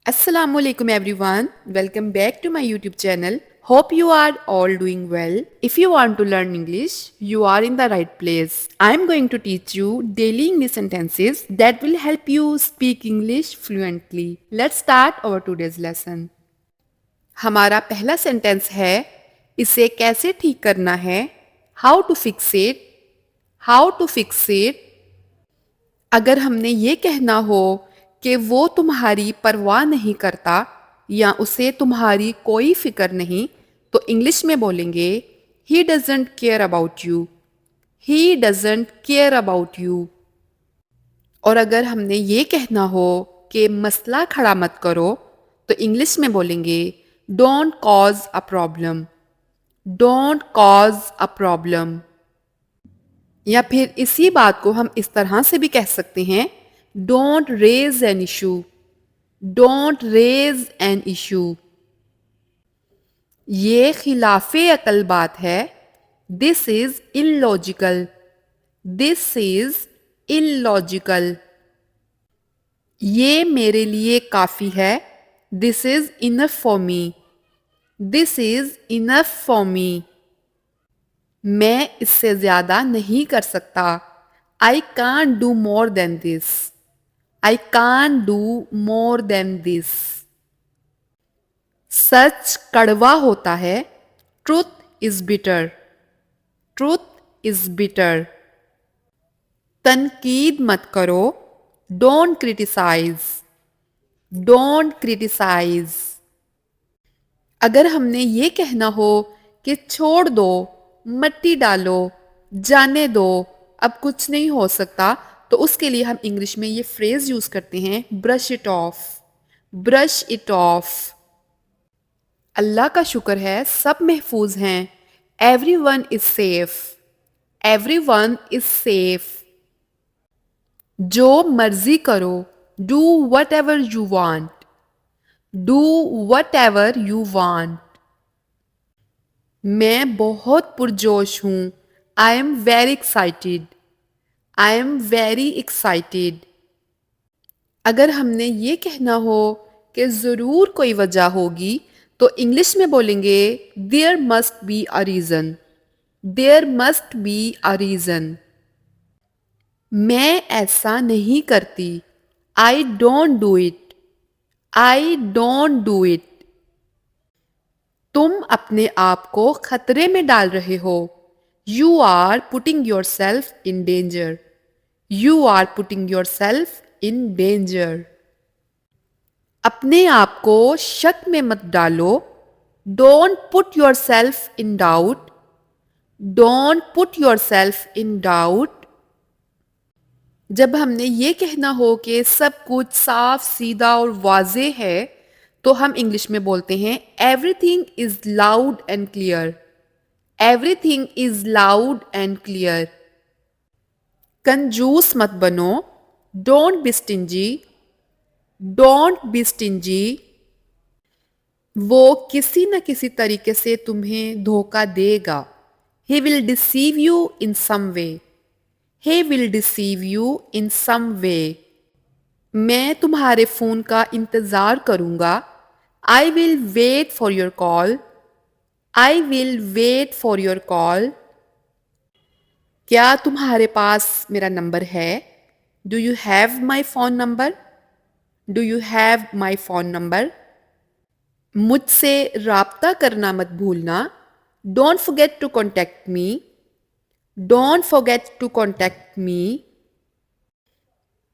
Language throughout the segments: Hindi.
Assalamualaikum everyone. Welcome back to my YouTube channel. Hope you are all doing well. If you want to learn English, you are in the right place. I am going to teach you daily English sentences that will help you speak English fluently. Let's start our today's lesson. हमारा पहला सेंटेंस है इसे कैसे ठीक करना है. How to fix it. How to fix it. अगर हमने ये कहना हो कि वो तुम्हारी परवाह नहीं करता या उसे तुम्हारी कोई फिक्र नहीं, तो इंग्लिश में बोलेंगे he doesn't care about you. He doesn't care about you. और अगर हमने ये कहना हो कि मसला खड़ा मत करो, तो इंग्लिश में बोलेंगे don't cause a problem. Don't cause a problem. या फिर इसी बात को हम इस तरह से भी कह सकते हैं don't raise an issue. Don't raise an issue. ये खिलाफे अकल बात है. This is illogical. This is illogical. ये मेरे लिए काफ़ी है. This is enough for me. This is enough for me. मैं इससे ज़्यादा नहीं कर सकता. I can't do more than this. I can't do more than this. सच कड़वा होता है. Truth is bitter. Truth is bitter. तनकीद मत करो. Don't criticise. Don't criticize. अगर हमने ये कहना हो कि छोड़ दो, मट्टी डालो, जाने दो, अब कुछ नहीं हो सकता, तो उसके लिए हम इंग्लिश में ये फ्रेज यूज करते हैं brush it off. Brush it off. अल्लाह का शुक्र है सब महफूज हैं. Everyone is safe. Everyone is safe. जो मर्जी करो. Do whatever you want. Do whatever you want. मैं बहुत पुरजोश हूँ. I am very excited. I am very excited. अगर हमने ये कहना हो कि ज़रूर कोई वजह होगी, तो इंग्लिश में बोलेंगे there must be a reason. There must be a reason. मैं ऐसा नहीं करती. I don't do it. I don't do it. तुम अपने आप को खतरे में डाल रहे हो. You are putting yourself in danger. You are putting yourself in danger. अपने आप को शक में मत डालो. Don't put yourself in doubt. Don't put yourself in doubt. जब हमने ये कहना हो कि सब कुछ साफ सीधा और वाजे है, तो हम इंग्लिश में बोलते हैं everything is loud and clear. Everything is loud and clear. कंजूस मत बनो. Don't be stingy. Don't be stingy. वो किसी न किसी तरीके से तुम्हें धोखा देगा. He will deceive you in some way. He will deceive you in some way. मैं तुम्हारे फ़ोन का इंतज़ार करूँगा. I will wait for your call. I will wait for your call. क्या तुम्हारे पास मेरा नंबर है. Do you have my phone number. Do you have my phone number. मुझसे राब्ता करना मत भूलना. Don't forget to contact me. Don't forget to contact me.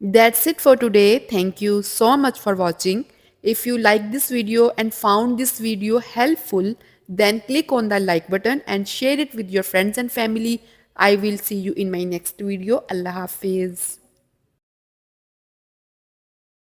That's it for today. Thank you so much for watching. If you like this video and found this video helpful, then click on the like button and share it with your friends and family. I will see you in my next video. Allah Hafiz.